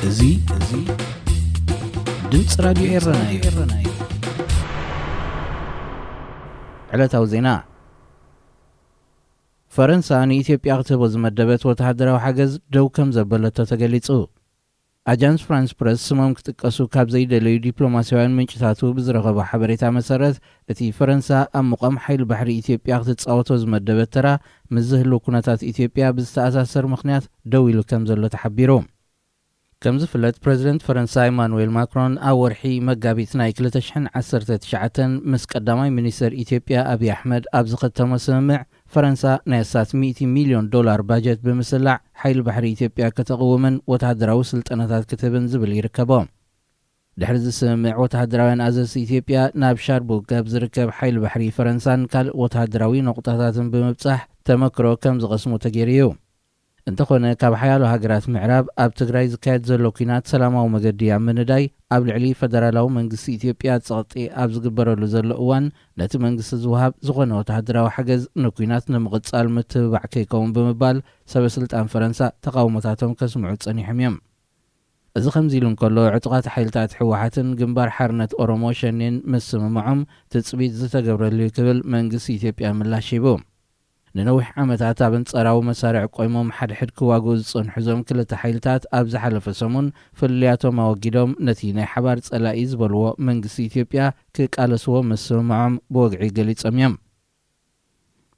እዙይ ድምጽ ራዲዮ ኤረና እዩ። ዕለታዊ ዜና ፈረንሳ ንኢትዮጵያ ክትህቦ ዝመደበት ወተሃደራዊ ሓገዝ ደው ከም ዘበለቶ ተገሊጹ። አጃንስ ፍራንስ ፕረስ ስሞም ክትጥቀሱ ካብ ዘይደለዩ ዲፕሎማሲያውያን ምንጭታቱ ብዝረኸቦ ሓበሬታ መሰረት እቲ ፈረንሳ ኣብ ሙቐም ሓይሊ ባሕሪ ኢትዮጵያ ክትጻወቶ ዝመደበት ተራ ምስ ዝህልው ኩነታት ኢትዮጵያ ብዝተኣሳሰር ምኽንያት ደው ኢሉ ከም ዘሎ ተሓቢሩ። ከም ዝፍለጥ ፕሬዚደንት ፈረንሳ ኢማኑኤል ማክሮን ኣብ ወርሒ መጋቢት ናይ 2019 ምስ ቀዳማይ ሚኒስትር ኢትዮጵያ አብይ አሕመድ ኣብ ዝኸተሞ ስምምዕ ፈረንሳ ናይ $100 ሚልዮን ባጀት ብምስላዕ ሓይሊ ባሕሪ ኢትዮጵያ ከተቕውምን ወተሃደራዊ ስልጠናታት ክትህብን ዝብል ይርከቦ። ድሕሪ ዝስምምዕ ወተሃደራውያን ኣዘዝቲ ኢትዮጵያ ናብ ሻርቡክ ኣብ ዝርከብ ሓይሊ ባሕሪ ፈረንሳን ካልእ ወተሃደራዊ ነቁጣታትን ብምብጻሕ ተመክሮ ከም ዝቐስሙ ተገይሩ እዩ። እንተኾነ ካብ ሓያሎ ሃገራት ምዕራብ ኣብ ትግራይ ዝካየድ ዘሎ ኩናት ሰላማዊ መገዲ ኣብ ምንዳይ ኣብ ልዕሊ ፈደራላዊ መንግስቲ ኢትዮጵያ ጸቕጢ ኣብ ዝግበረሉ ዘሎ እዋን ነቲ መንግስቲ ዝወሃብ ዝኾነ ወተሃደራዊ ሓገዝ ንኩናት ንምቕጻል ምትብባዕ ከይከውን ብምባል ሰበስልጣን ፈረንሳ ተቃውሞታቶም ከስምዑ ጸኒሖም እዮም። እዚ ከምዚ ኢሉ እንከሎ ዕጡቓት ሓይልታት ሕወሓትን ግንባር ሓርነት ኦሮሞ ሸኔን ምስ ስምምዖም ትጽቢት ዝተገብረሉ ክብል መንግስቲ ኢትዮጵያ ምላሽ ሂቡ። ንነዊሕ ዓመታት ኣብ አንጻራዊ መሳርዕ ቆይሞም ሓድሕድ ክዋግኡ ዝጸንሑ ዞም ክልተ ሓይልታት ኣብ ዝሓለፈ ሰሙን ፍልያቶም ኣወጊዶም ነቲ ናይ ሓባር ጸላኢ ዝበልዎ መንግስቲ ኢትዮጵያ ክቃለስዎ ምስ ስምምዖም ብወግዒ ገሊጾም እዮም።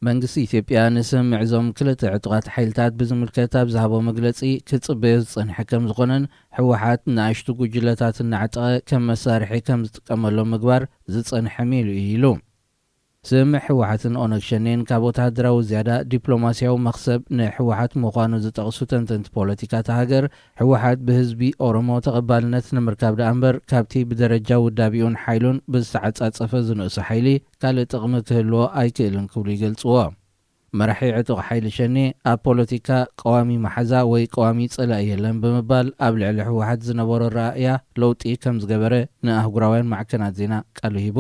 መንግስቲ ኢትዮጵያ ንስምምዕ ዞም ክልተ ዕጡቓት ሓይልታት ብዝምልከት ኣብ ዝሃቦ መግለጺ ክጽበዮ ዝጸንሐ ከም ዝኾነን ሕወሓት ንኣሽቱ ጉጅለታት እናዓጠቐ ከም መሳርሒ ከም ዝጥቀመሎም ምግባር ዝጸንሐ ሜሉ ኢሉ። ስምምዕ ሕወሓትን ኦነግ ሸኔን ካብ ወተሃደራዊ ዝያዳ ዲፕሎማሲያዊ መኽሰብ ንሕወሓት ምዃኑ ዝጠቕሱ ተንተንቲ ፖለቲካ ሃገር ሕወሓት ብህዝቢ ኦሮሞ ተቐባልነት ንምርካብ ዳ እምበር ካብቲ ብደረጃ ውዳቢኡን ሓይሉን ብዝተዓጻጸፈ ዝንእሱ ሓይሊ ካልእ ጥቕሚ ክህልዎ ኣይክእልን ክብሉ ይገልጽዎ። መራሒ ዕጡቕ ሓይሊ ሸኔ ኣብ ፖለቲካ ቀዋሚ ማሓዛ ወይ ቀዋሚ ጸላኢ የለን ብምባል ኣብ ልዕሊ ሕወሓት ዝነበሮ ራእያ ለውጢ ከም ዝገበረ ንኣህጉራውያን ማዕከናት ዜና ቃሉ ሂቡ።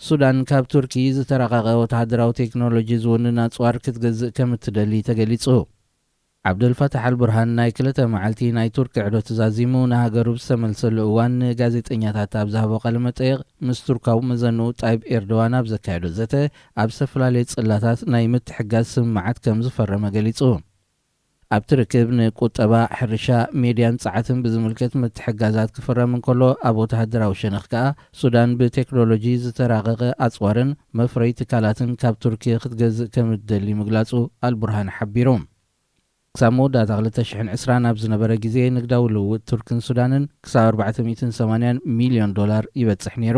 ሱዳን ካብ ቱርኪ ዝተረቐቐ ወተሃደራዊ ቴክኖሎጂ ዝውንን ኣጽዋር ክትገዝእ ከም እትደሊ ተገሊጹ። ዓብደልፈታሕ አልቡርሃን ናይ 2 መዓልቲ ናይ ቱርክ ዕዶ ተዛዚሙ ንሃገሩ ዝተመልሰሉ እዋን ጋዜጠኛታት ኣብ ዝሃቦ ቃለ መጠይቕ ምስ ቱርካዊ መዘንኡ ጣይብ ኤርዶዋን ኣብ ዘካየዶ ዘተ ኣብ ዝተፈላለየ ጽላታት ናይ ምትሕጋዝ ስምምዓት ከም ዝፈረመ ገሊጹ። ኣብ ትርክብ ንቁጠባ ሕርሻ ሜድያን ጸዓትን ብዝምልከት ምትሕጋዛት ክፈረም እንከሎ ኣብ ወተሃደራዊ ሸነኽ ከዓ ሱዳን ብቴክኖሎጂ ዝተራቐቐ ኣጽዋርን መፍረይ ትካላትን ካብ ቱርኪ ክትገዝእ ከም እትደሊ ምግላጹ አልቡርሃን ሓቢሩ። ክሳብ መወዳእታ 2020 ኣብ ዝነበረ ግዜ ንግዳዊ ልውውጥ ቱርክን ሱዳንን ክሳብ $480 ሚልዮን ይበጽሕ ነይሩ።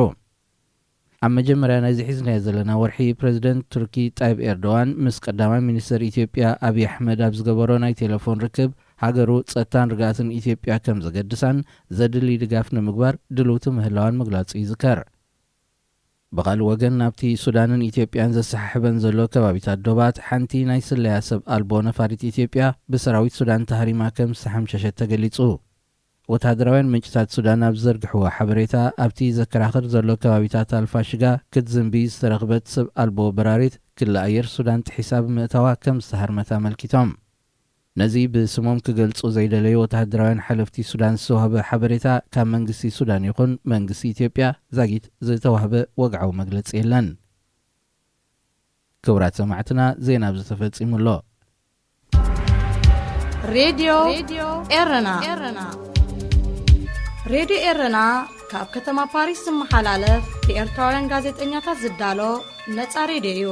ኣብ መጀመርያ ናይ ዝሒዝናዮ ዘለና ወርሒ ፕሬዚደንት ቱርኪ ጣይብ ኤርዶዋን ምስ ቀዳማይ ሚኒስትር ኢትዮጵያ አብይ አሕመድ ኣብ ዝገበሮ ናይ ቴሌፎን ርክብ ሃገሩ ጸጥታን ርግኣትን ኢትዮጵያ ከም ዘገድሳን ዘድሊ ድጋፍ ንምግባር ድልውቲ ምህላዋን ምግላጹ ይዝከር። ብኻልእ ወገን ናብቲ ሱዳንን ኢትዮጵያን ዘሰሓሕበን ዘሎ ከባቢታት ዶባት ሓንቲ ናይ ስለያ ሰብ ኣልቦ ነፋሪት ኢትዮጵያ ብሰራዊት ሱዳን ተሃሪማ ከም ዝተሓምሸሸት ተገሊጹ። ወተሃደራውያን ምንጭታት ሱዳን ኣብ ዘርግሕዎ ሓበሬታ ኣብቲ ዘከራኽር ዘሎ ከባቢታት ኣልፋሽጋ ክትዝንቢ ዝተረኽበት ሰብ ኣልቦ በራሪት ክለኣየር ሱዳን ትሒሳብ ምእታዋ ከም ዝተሃርመታ መልኪቶም። ነዚ ብስሞም ክገልጹ ዘይደለዩ ወተሃደራውያን ሓለፍቲ ሱዳን ዝተዋህበ ሓበሬታ ካብ መንግስቲ ሱዳን ይኹን መንግስቲ ኢትዮጵያ ዛጊት ዝተዋህበ ወግዓዊ መግለጺ የለን። ክቡራት ሰማዕትና ዜና ብዝተፈጺሙሎ Radio Erena. Radio Erena ካብ ከተማ ፓሪስ ዝመሓላለፍ ብኤርትራውያን ጋዜጠኛታት ዝዳሎ ነፃ ሬድዮ እዩ።